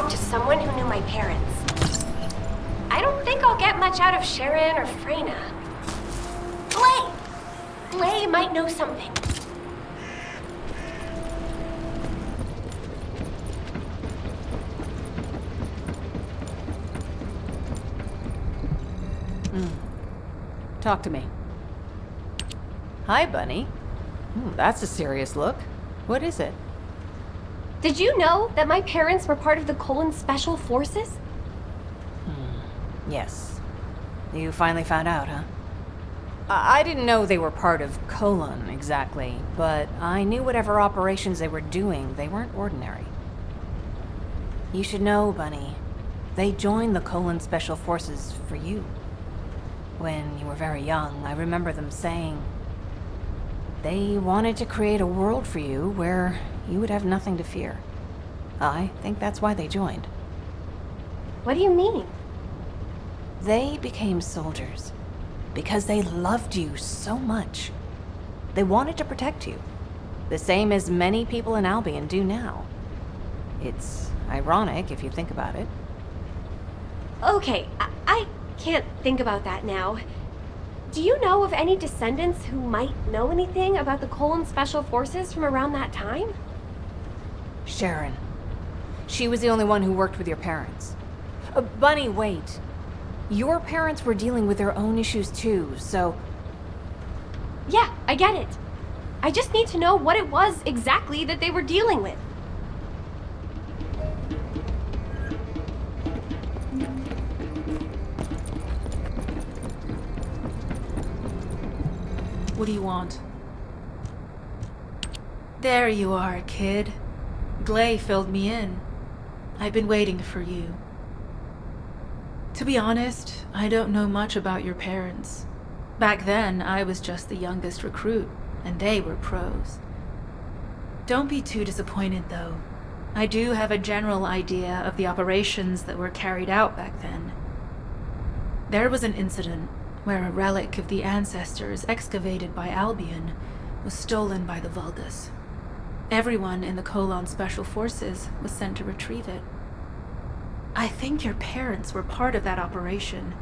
talk to someone who knew my parents. I don't think I'll get much out of Sharon or Freyna. Blay might know something. Talk to me. Hi, Bunny. That's a serious look. What is it? Did you know that my parents were part of the Colon Special Forces? Yes. You finally found out, huh? I didn't know they were part of Colon, exactly, but I knew whatever operations they were doing, they weren't ordinary. You should know, Bunny. They joined the Colon Special Forces for you. When you were very young, I remember them saying they wanted to create a world for you where you would have nothing to fear. I think that's why they joined. What do you mean? They became soldiers because they loved you so much. They wanted to protect you, the same as many people in Albion do now. It's ironic if you think about it. Okay, I can't think about that now. Do you know of any descendants who might know anything about the Colon Special Forces from around that time? Sharon. She was the only one who worked with your parents. Bunny, wait. Your parents were dealing with their own issues too, so... Yeah, I get it. I just need to know what it was exactly that they were dealing with. What do you want? There you are, kid. Glay filled me in. I've been waiting for you. To be honest, I don't know much about your parents. Back then, I was just the youngest recruit, and they were pros. Don't be too disappointed, though. I do have a general idea of the operations that were carried out back then. There was an incident where a relic of the ancestors excavated by Albion was stolen by the Vulgus. Everyone in the Colon Special Forces was sent to retrieve it. I think your parents were part of that operation.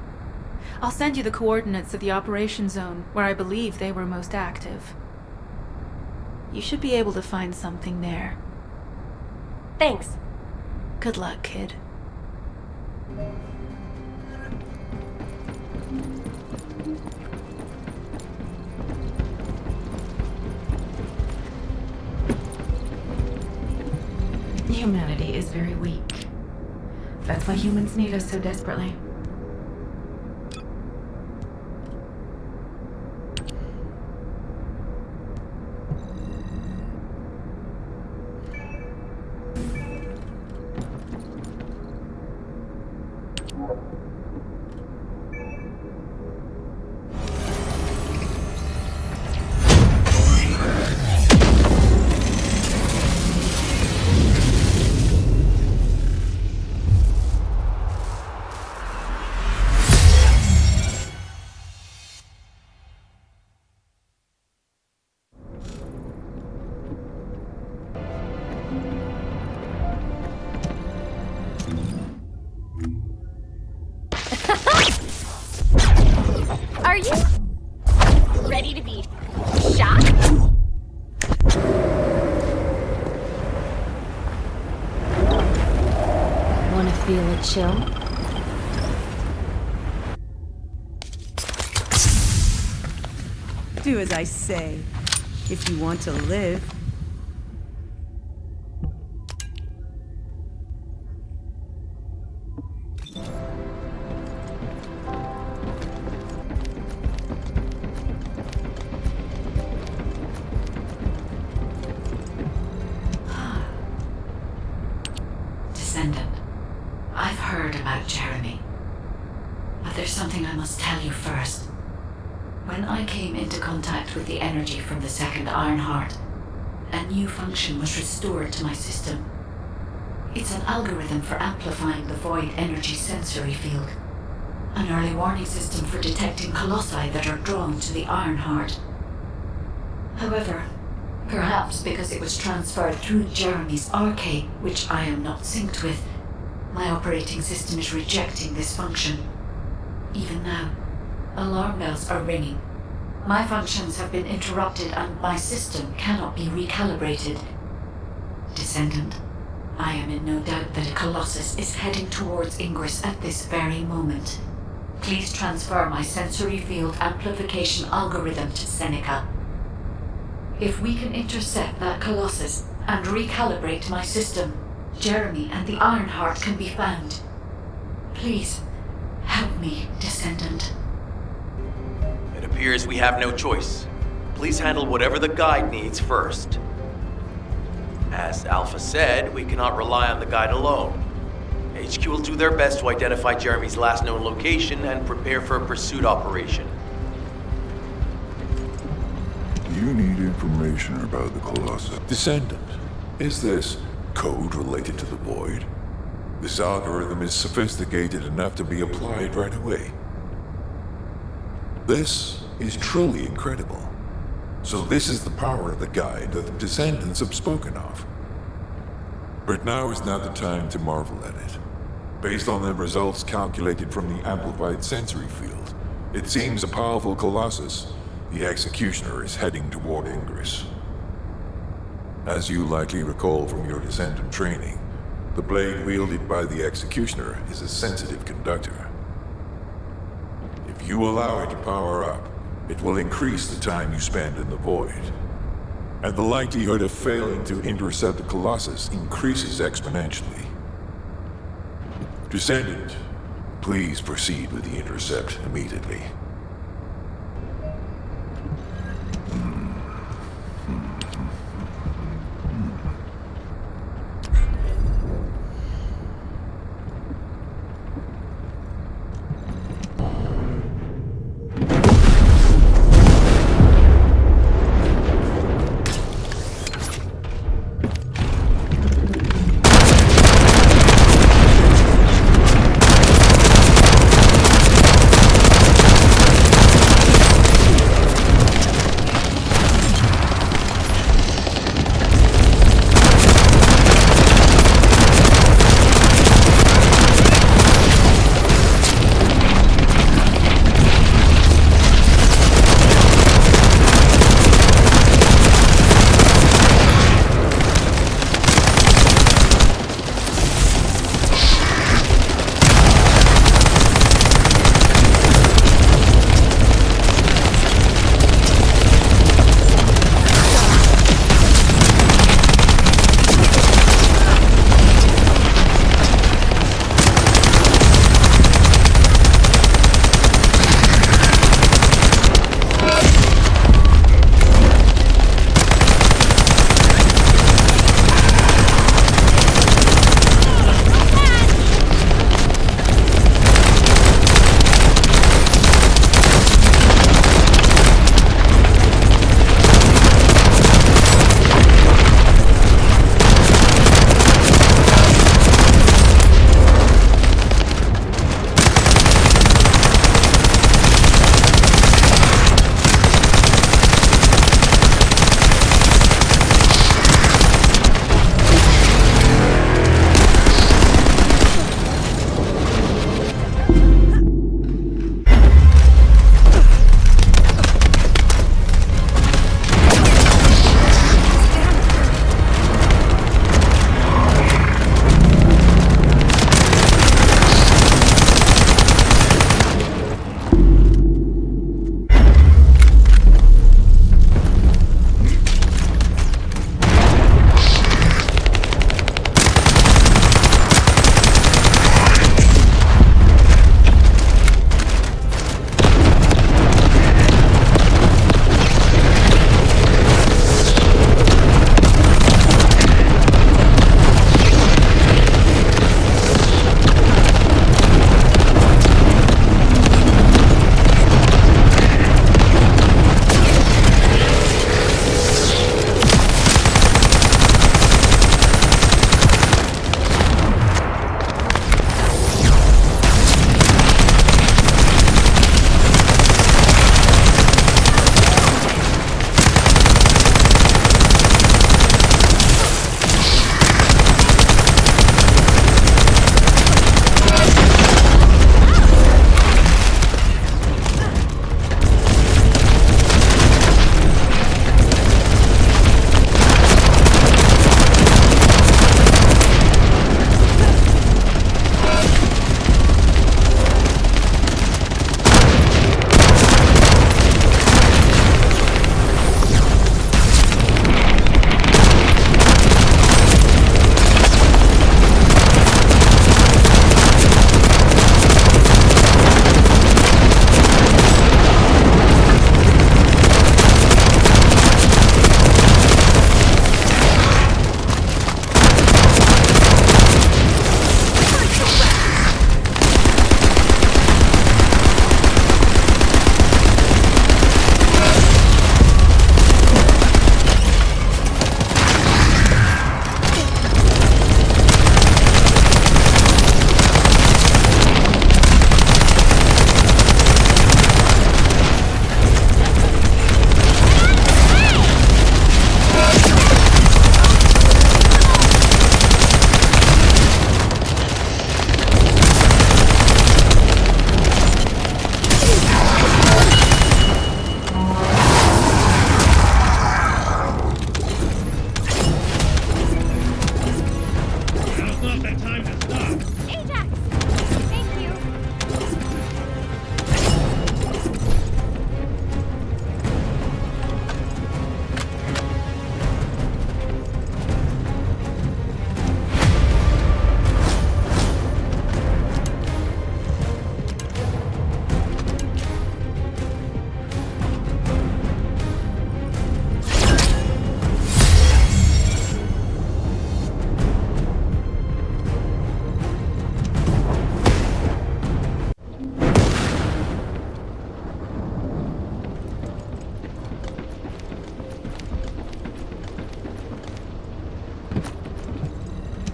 I'll send you the coordinates of the operation zone where I believe they were most active. You should be able to find something there. Thanks. Good luck, kid. Humanity is very weak. That's why humans need us so desperately. Are you ready to be shot? Wanna feel a chill? Do as I say, if you want to live. Descendant, I've heard about Jeremy. But there's something I must tell you first. When I came into contact with the energy from the second Ironheart, a new function was restored to my system. It's an algorithm for amplifying the void energy sensory field. An early warning system for detecting colossi that are drawn to the Ironheart. However, perhaps because it was transferred through Jeremy's arcade, which I am not synced with, My operating system is rejecting this function. Even now, alarm bells are ringing. My functions have been interrupted and my system cannot be recalibrated. Descendant, I am in no doubt that a Colossus is heading towards Ingress at this very moment. Please transfer my sensory field amplification algorithm to Seneca. If we can intercept that Colossus and recalibrate my system, Jeremy and the Ironheart can be found. Please, help me, Descendant. It appears we have no choice. Please handle whatever the guide needs first. As Alpha said, we cannot rely on the guide alone. HQ will do their best to identify Jeremy's last known location and prepare for a pursuit operation. You need information about the Colossus. Descendant, is this code related to the Void? This algorithm is sophisticated enough to be applied right away. This is truly incredible. So this is the power of the guide that the Descendants have spoken of. But now is not the time to marvel at it. Based on the results calculated from the amplified sensory field, it seems a powerful Colossus, the Executioner, is heading toward Ingress. As you likely recall from your Descendant training, the blade wielded by the Executioner is a sensitive conductor. If you allow it to power up, it will increase the time you spend in the Void. And the likelihood of failing to intercept the Colossus increases exponentially. Descendant, please proceed with the intercept immediately. Now's not the time to stop. Ajax! Thank you.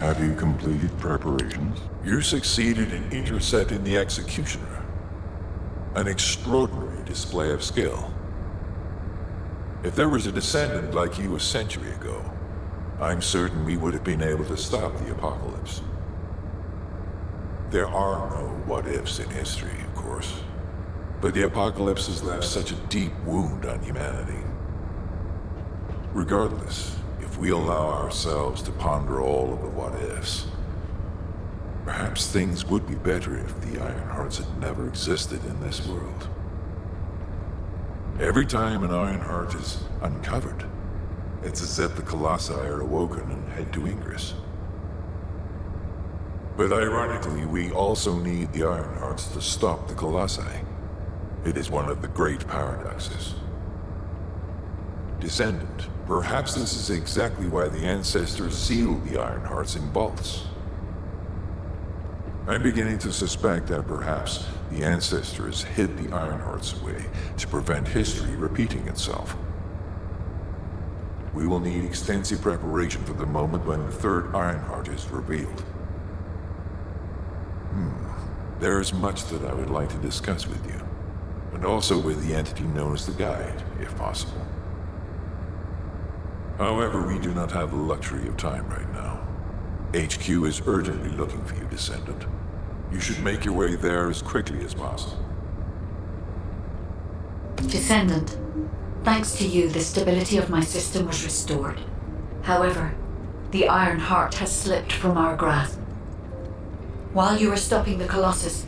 Have you completed preparations? You succeeded in intercepting the executioner. An extraordinary display of skill. If there was a descendant like you a century ago, I'm certain we would have been able to stop the apocalypse. There are no what-ifs in history, of course. But the apocalypse has left such a deep wound on humanity. Regardless, if we allow ourselves to ponder all of the what-ifs, perhaps things would be better if the Ironhearts had never existed in this world. Every time an Ironheart is uncovered, it's as if the Colossi are awoken and head to Ingress. But ironically, we also need the Ironhearts to stop the Colossi. It is one of the great paradoxes. Descendant, perhaps this is exactly why the ancestors sealed the Ironhearts in vaults. I'm beginning to suspect that perhaps the ancestors hid the Ironhearts away to prevent history repeating itself. We will need extensive preparation for the moment when the third Ironheart is revealed. There is much that I would like to discuss with you, and also with the entity known as the Guide, if possible. However, we do not have the luxury of time right now. HQ is urgently looking for you, Descendant. You should make your way there as quickly as possible. Descendant, thanks to you, the stability of my system was restored. However, the Iron Heart has slipped from our grasp. While you were stopping the Colossus,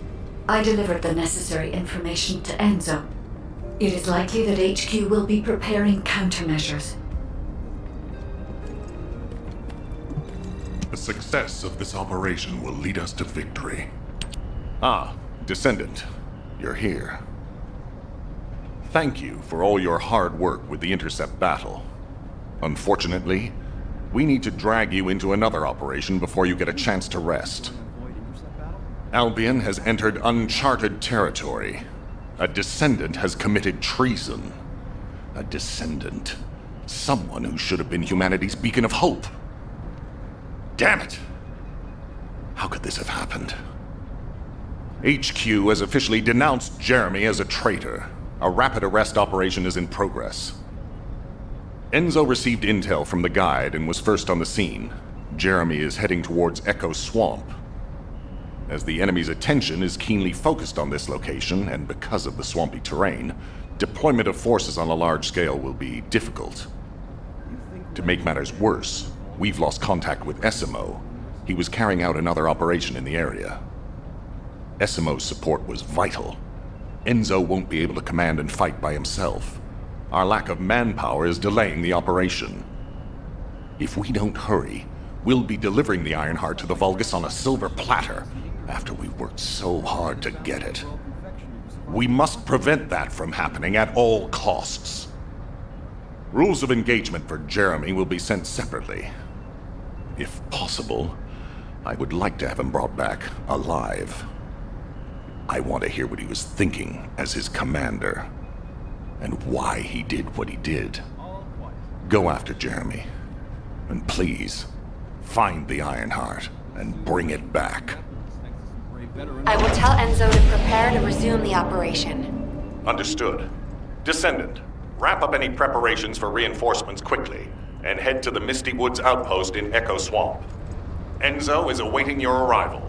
I delivered the necessary information to Enzo. It is likely that HQ will be preparing countermeasures. The success of this operation will lead us to victory. Ah, Descendant, you're here. Thank you for all your hard work with the intercept battle. Unfortunately, we need to drag you into another operation before you get a chance to rest. Albion has entered uncharted territory. A Descendant has committed treason. A Descendant. Someone who should have been humanity's beacon of hope. Damn it! How could this have happened? HQ has officially denounced Jeremy as a traitor. A rapid arrest operation is in progress. Enzo received intel from the Guide and was first on the scene. Jeremy is heading towards Echo Swamp. As the enemy's attention is keenly focused on this location, and because of the swampy terrain, deployment of forces on a large scale will be difficult. To make matters worse, we've lost contact with Essimo. He was carrying out another operation in the area. Essimo's support was vital. Enzo won't be able to command and fight by himself. Our lack of manpower is delaying the operation. If we don't hurry, we'll be delivering the Ironheart to the Vulgus on a silver platter after we've worked so hard to get it. We must prevent that from happening at all costs. Rules of engagement for Jeremy will be sent separately. If possible, I would like to have him brought back alive. I want to hear what he was thinking as his commander, and why he did what he did. Go after Jeremy, and please, find the Ironheart and bring it back. I will tell Enzo to prepare to resume the operation. Understood. Descendant, wrap up any preparations for reinforcements quickly, and head to the Misty Woods outpost in Echo Swamp. Enzo is awaiting your arrival.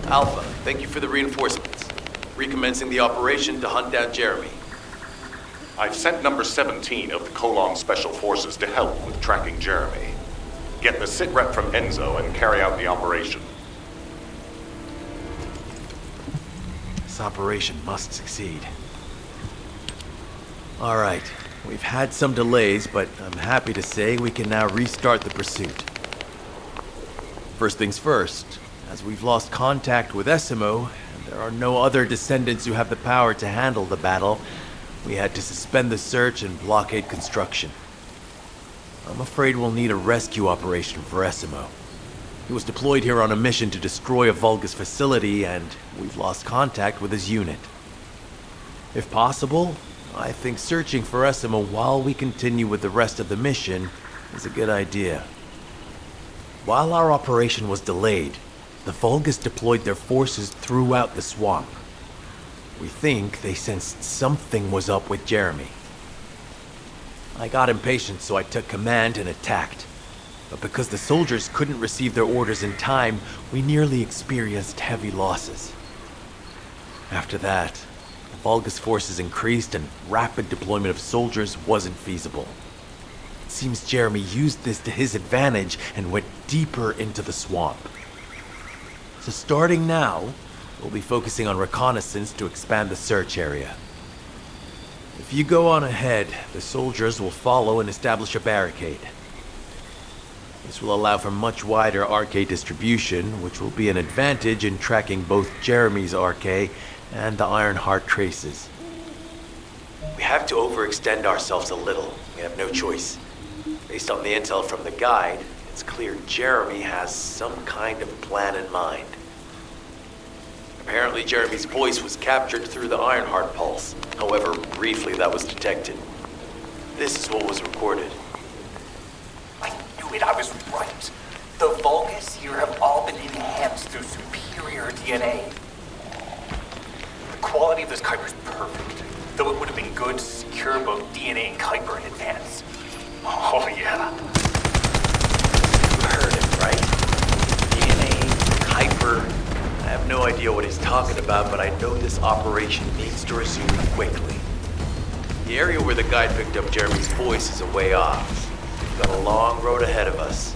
Alpha, thank you for the reinforcements. Recommencing the operation to hunt down Jeremy. I've sent number 17 of the Colon Special Forces to help with tracking Jeremy. Get the sitrep from Enzo and carry out the operation. This operation must succeed. All right, we've had some delays, but I'm happy to say we can now restart the pursuit. First things first, as we've lost contact with Essimo, and there are no other descendants who have the power to handle the battle, we had to suspend the search and blockade construction. I'm afraid we'll need a rescue operation for Essimo. He was deployed here on a mission to destroy a Vulgus facility, and we've lost contact with his unit. If possible, I think searching for Essimo while we continue with the rest of the mission is a good idea. While our operation was delayed, the Vulgus deployed their forces throughout the swamp. We think they sensed something was up with Jeremy. I got impatient, so I took command and attacked. But because the soldiers couldn't receive their orders in time, we nearly experienced heavy losses. After that, the Vulgus forces increased and rapid deployment of soldiers wasn't feasible. It seems Jeremy used this to his advantage and went deeper into the swamp. So starting now, we'll be focusing on reconnaissance to expand the search area. If you go on ahead, the soldiers will follow and establish a barricade. This will allow for much wider RK distribution, which will be an advantage in tracking both Jeremy's RK and the Ironheart traces. We have to overextend ourselves a little. We have no choice. Based on the intel from the guide, it's clear Jeremy has some kind of plan in mind. Apparently, Jeremy's voice was captured through the Ironheart pulse. However, briefly that was detected. This is what was recorded. I knew it, I was right. The Vulgus here have all been enhanced through superior DNA. The quality of this Kuiper's perfect, though it would have been good to secure both DNA and Kuiper in advance. Oh yeah. You heard him, right? DNA, Kuiper. I have no idea what he's talking about, but I know this operation needs to resume quickly. The area where the guide picked up Jeremy's voice is a way off. We've got a long road ahead of us.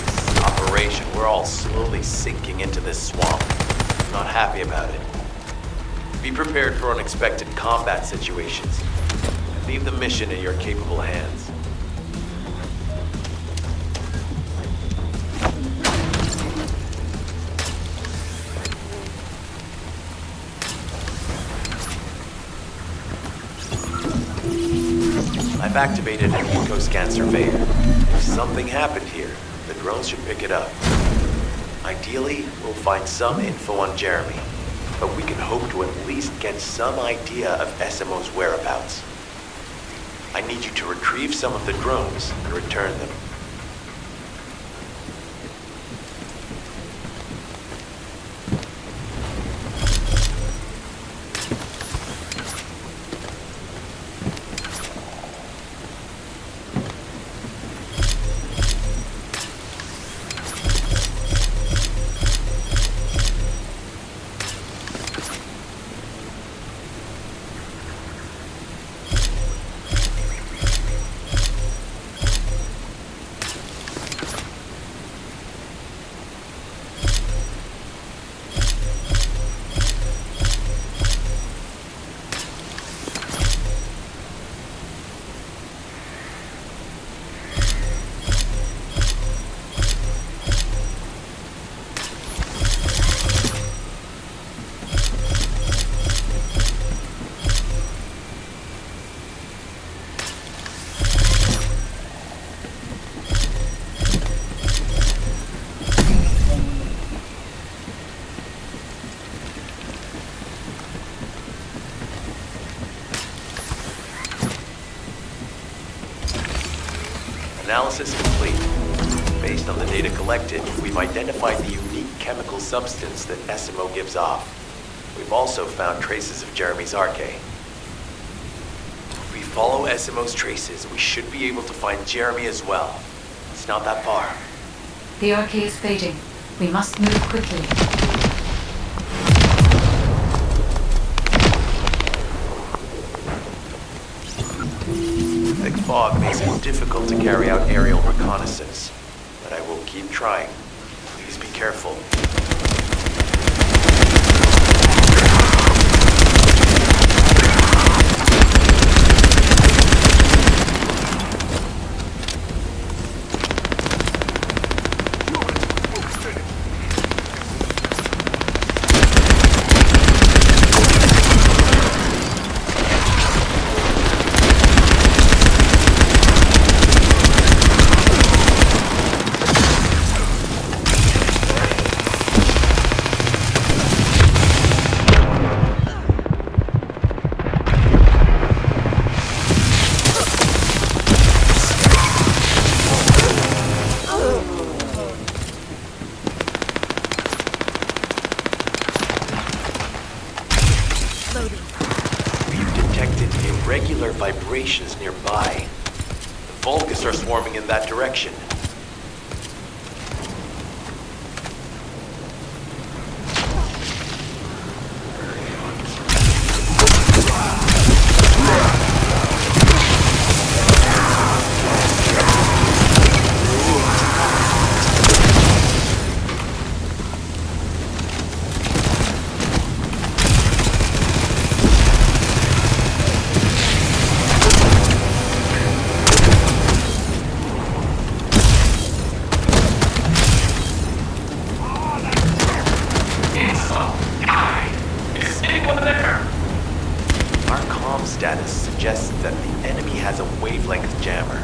This operation, we're all slowly sinking into this swamp. I'm not happy about it. Be prepared for unexpected combat situations. And leave the mission in your capable hands. I've activated an eco-scan surveyor. If something happened here, the drones should pick it up. Ideally, we'll find some info on Jeremy, but we can hope to at least get some idea of Essimo's whereabouts. I need you to retrieve some of the drones and return them. Analysis complete. Based on the data collected, we've identified the unique chemical substance that Essimo gives off. We've also found traces of Jeremy's RK. If we follow Essimo's traces, we should be able to find Jeremy as well. It's not that far. The RK is fading. We must move quickly. Thick fog makes it difficult to carry out aerial reconnaissance, but I will keep trying. Please be careful. Irregular vibrations nearby. The Vulgus are swarming in that direction. Status suggests that the enemy has a wavelength jammer.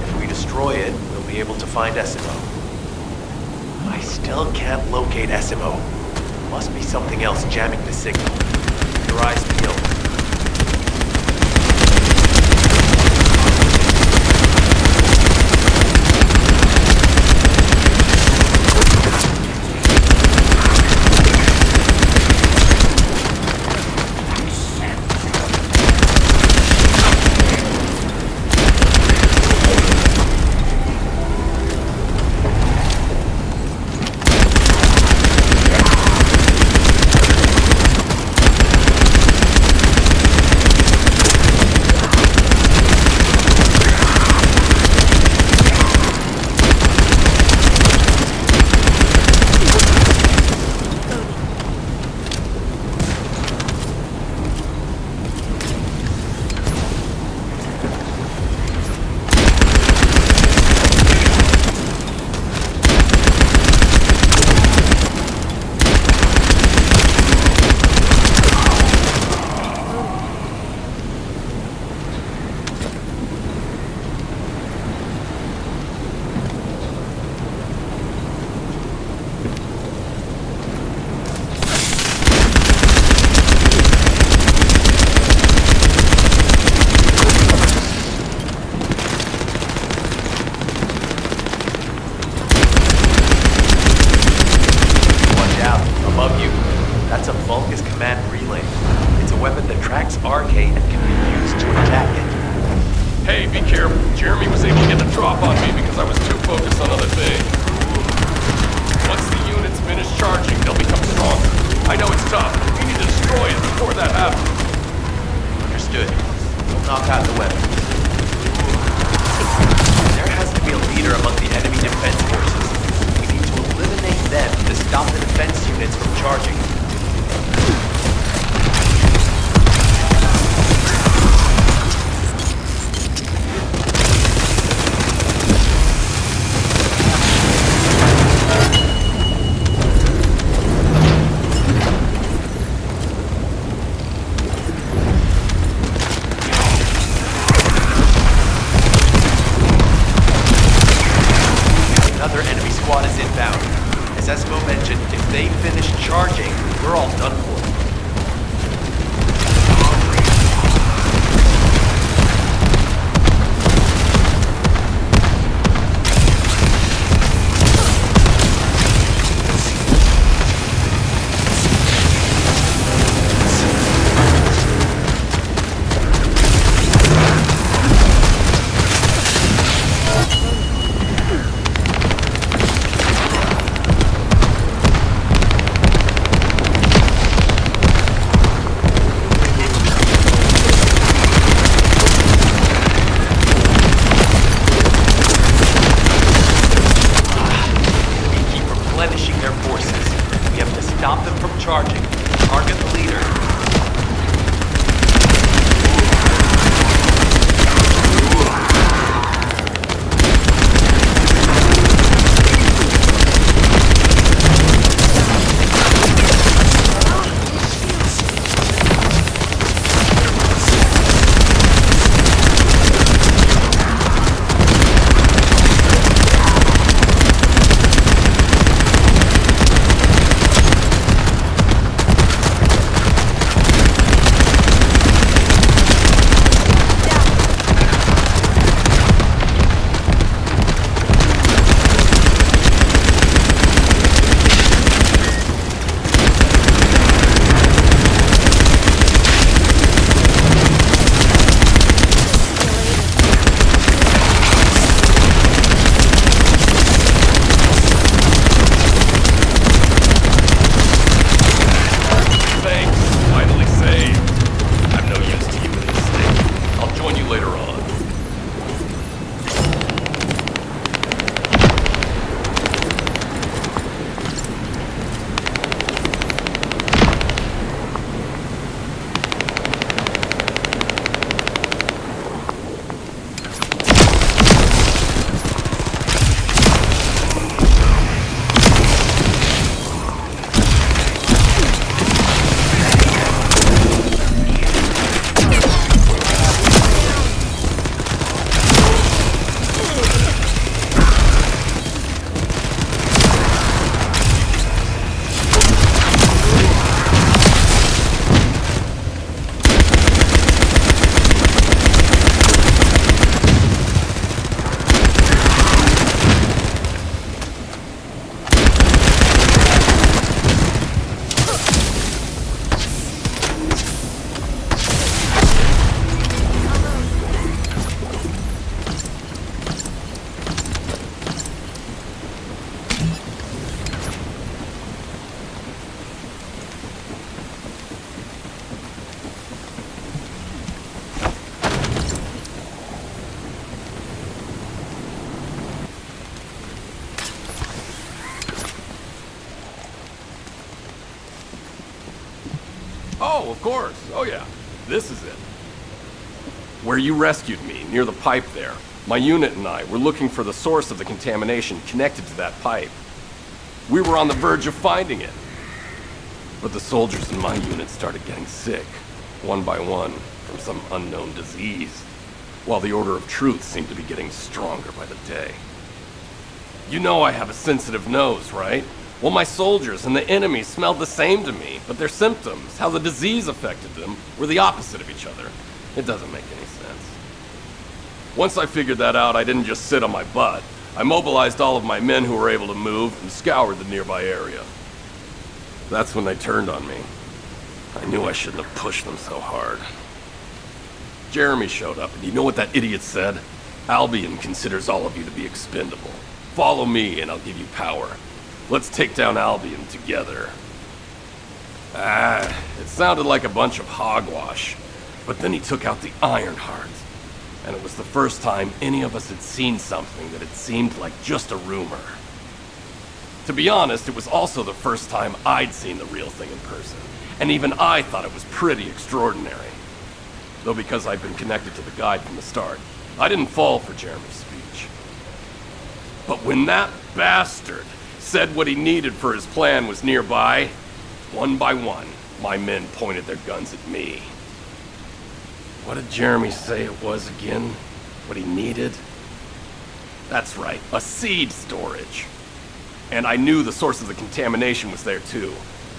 If we destroy it, we'll be able to find Esimo. I still can't locate Esimo. Must be something else jamming the signal. Keep your eyes peeled. Stop them from charging. Target the leader. Oh, of course. Oh, yeah. This is it. Where you rescued me, near the pipe there. My unit and I were looking for the source of the contamination connected to that pipe. We were on the verge of finding it. But the soldiers in my unit started getting sick, one by one, from some unknown disease, while the Order of Truth seemed to be getting stronger by the day. You know I have a sensitive nose, right? Well, my soldiers and the enemy smelled the same to me, but their symptoms, how the disease affected them, were the opposite of each other. It doesn't make any sense. Once I figured that out, I didn't just sit on my butt. I mobilized all of my men who were able to move and scoured the nearby area. That's when they turned on me. I knew I shouldn't have pushed them so hard. Jeremy showed up, and you know what that idiot said? Albion considers all of you to be expendable. Follow me, and I'll give you power. Let's take down Albion together. It sounded like a bunch of hogwash. But then he took out the Ironheart. And it was the first time any of us had seen something that had seemed like just a rumor. To be honest, it was also the first time I'd seen the real thing in person. And even I thought it was pretty extraordinary. Though because I'd been connected to the guide from the start, I didn't fall for Jeremy's speech. But when that bastard said what he needed for his plan was nearby, one by one, my men pointed their guns at me. What did Jeremy say it was again? What he needed? That's right, a seed storage. And I knew the source of the contamination was there too.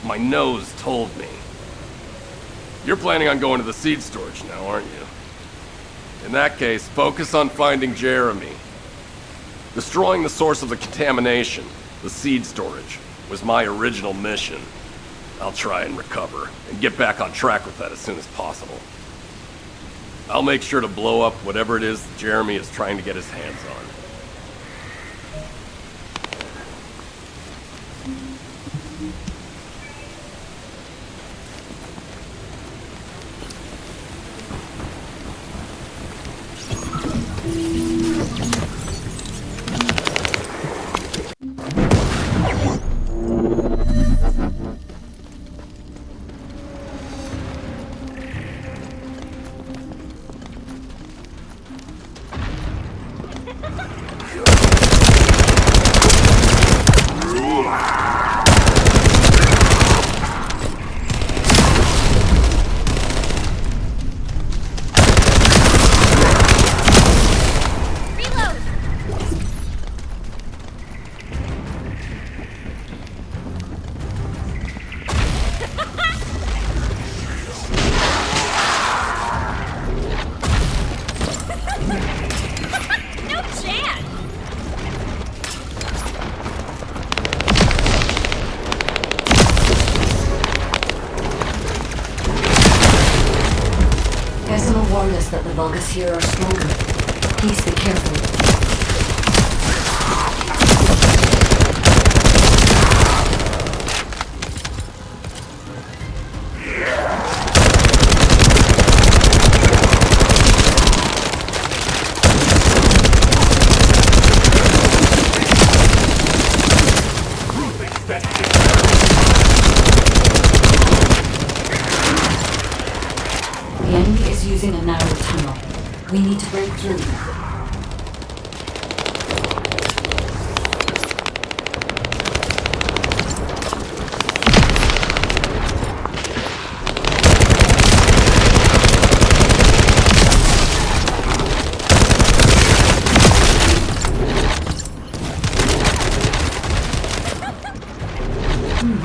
My nose told me. You're planning on going to the seed storage now, aren't you? In that case, focus on finding Jeremy. Destroying the source of the contamination, the seed storage, was my original mission. I'll try and recover, and get back on track with that as soon as possible. I'll make sure to blow up whatever it is that Jeremy is trying to get his hands on. The Vulgus here are stronger. Please be careful. The enemy is using a narrow tunnel. We need to break through.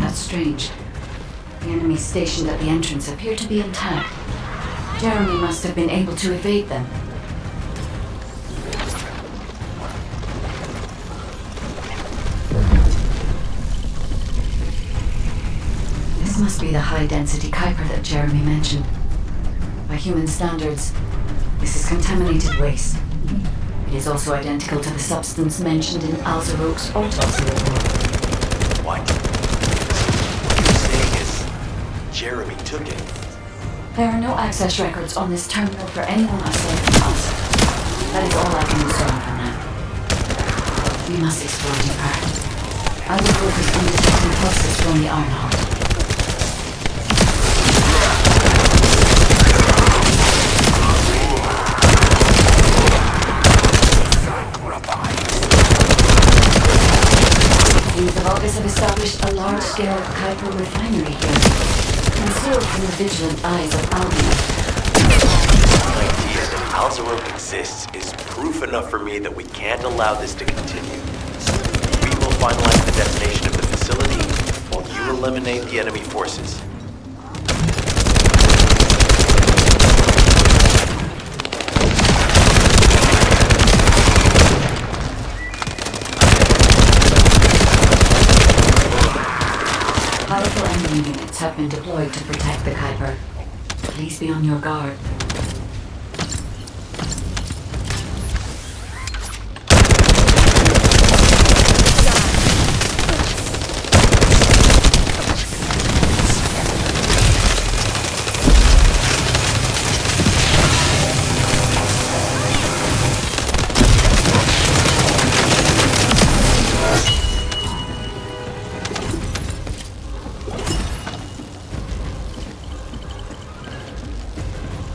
That's strange. The enemies stationed at the entrance appear to be intact. Jeremy must have been able to evade them. This must be the high-density Kuiper that Jeremy mentioned. By human standards, this is contaminated waste. It is also identical to the substance mentioned in Alzarok's autopsy report. What? What you're saying is Jeremy took it. There are no access records on this terminal for anyone aside from us. That is all I can discern for now. We must explore deeper. I will focus on detecting pulses from the Ironheart. The Vulgus have established a large-scale Kuiper refinery here. Concealed from the vigilant eyes of Albion. The idea that Alzarok exists is proof enough for me that we can't allow this to continue. We will finalize the detonation of the facility while you eliminate the enemy forces. Powerful enemy units have been deployed to protect the Kuiper. Please be on your guard.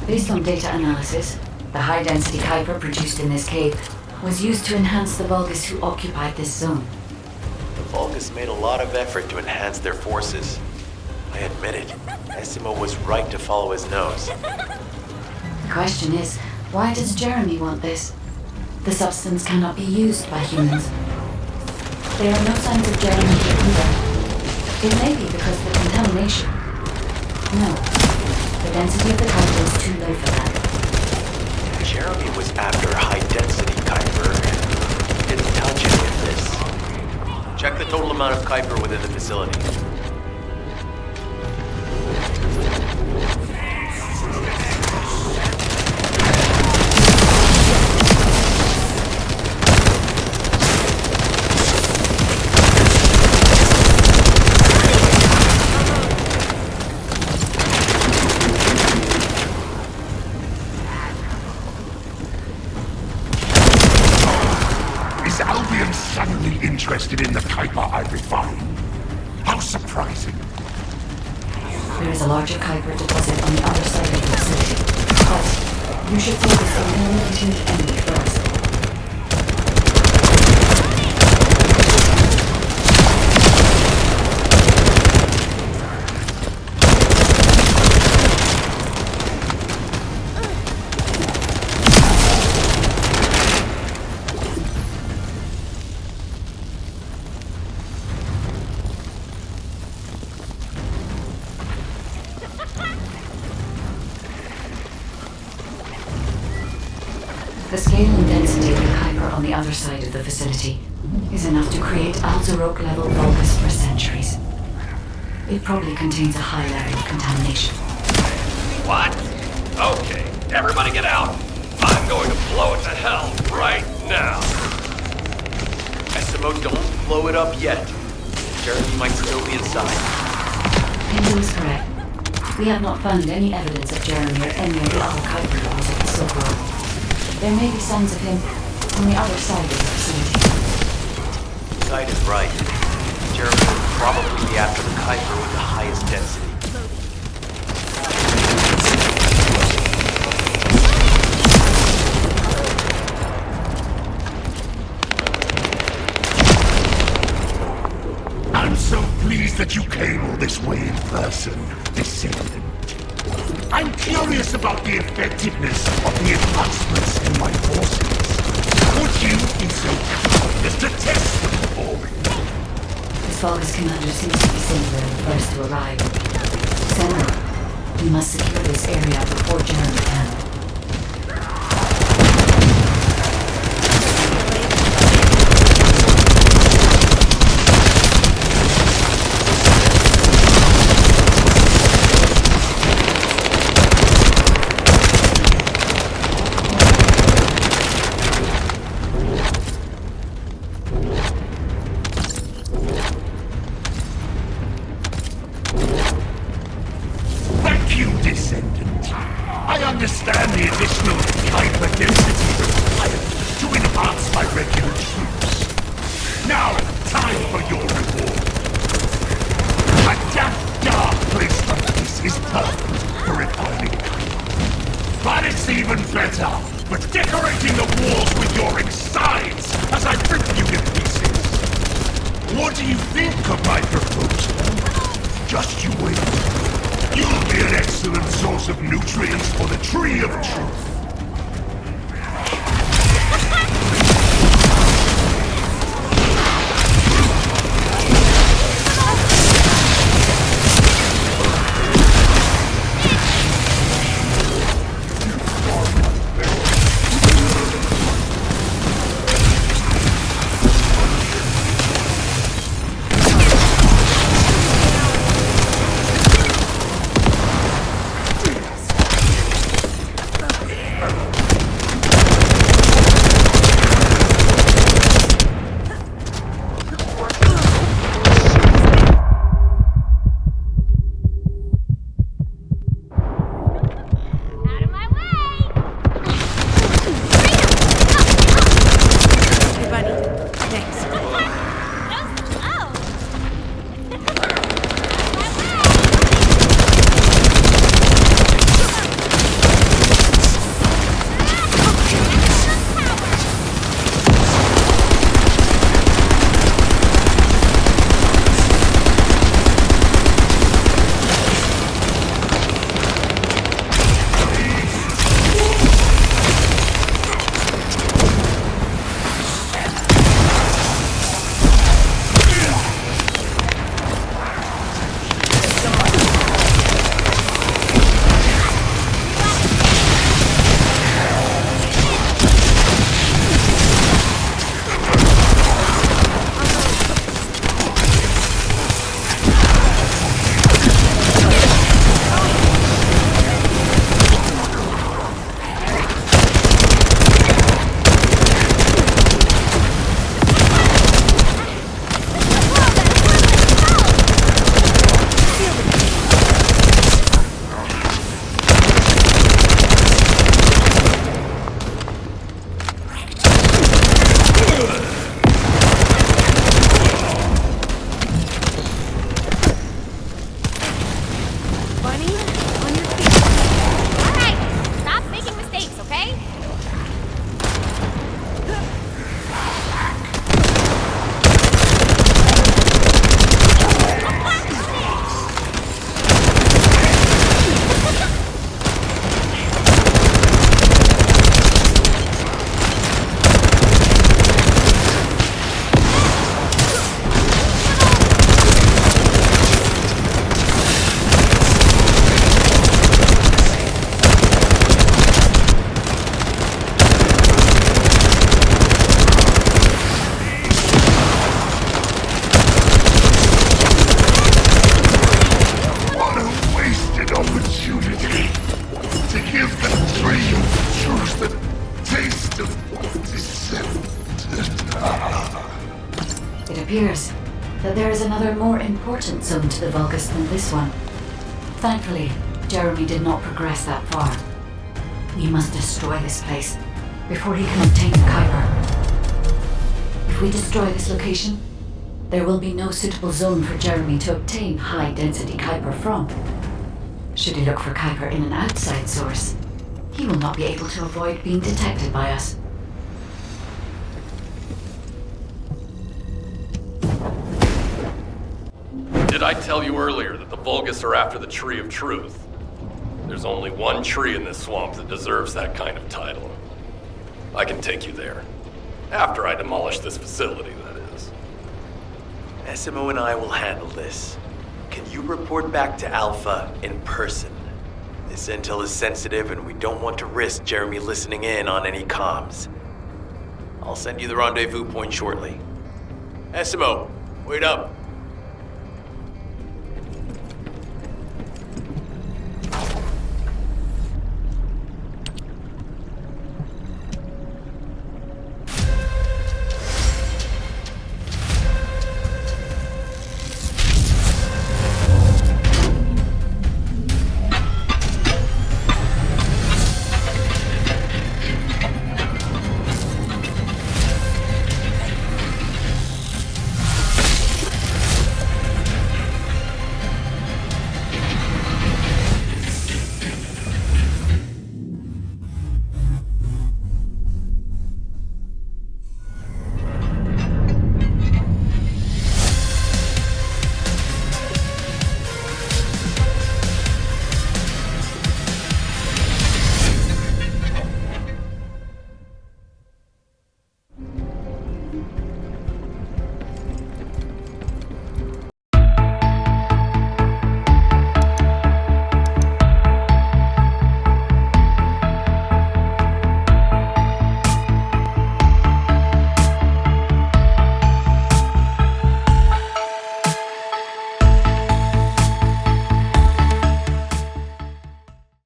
Based on data analysis, the high-density Kuiper produced in this cave was used to enhance the Vulgus who occupied this zone. The Vulgus made a lot of effort to enhance their forces. I admit it. Essimo was right to follow his nose. The question is, why does Jeremy want this? The substance cannot be used by humans. There are no signs of Jeremy here either. It may be because of the contamination. No. The density of the Kuiper is too low for that. Jeremy was after high-density Kuiper. He didn't touch it with this. Check the total amount of Kuiper within the facility. Interested in the Kuiper I refined. How surprising. There is a larger Kuiper deposit on the other side of the facility. But you should focus on eliminating the enemy first. The scale and density of the Kuiper on the other side of the facility is enough to create Alzarok-level Vulgus for centuries. It probably contains a high level of contamination. What? Okay, Everybody get out! I'm going to blow it to hell right now! SMO, don't blow it up yet. Jeremy might still be inside. Hindu is correct. We have not found any evidence of Jeremy or any of the other Kuiper members of the Silk Road. There may be signs of him on the other side of the facility. Side is right. Jeremy will probably be after the Kuiper with the highest density. I'm so pleased that you came all this way in person, Descendant. I'm curious about the effectiveness of the enhancements in my forces. Would you be so kind as to test them for me? The Vulgus commander seems to be singular and first to arrive. Senator, we must secure this area before Jeremy can. appears that there is another more important zone to the Vulgus than this one. Thankfully, Jeremy did not progress that far. We must destroy this place before he can obtain the Kuiper. If we destroy this location, there will be no suitable zone for Jeremy to obtain high-density Kuiper from. Should he look for Kuiper in an outside source, he will not be able to avoid being detected by us. Did I tell you earlier that the Vulgus are after the Tree of Truth? There's only one tree in this swamp that deserves that kind of title. I can take you there. After I demolish this facility, that is. Essimo and I will handle this. Can you report back to Alpha in person? This intel is sensitive and we don't want to risk Jeremy listening in on any comms. I'll send you the rendezvous point shortly. Essimo, wait up.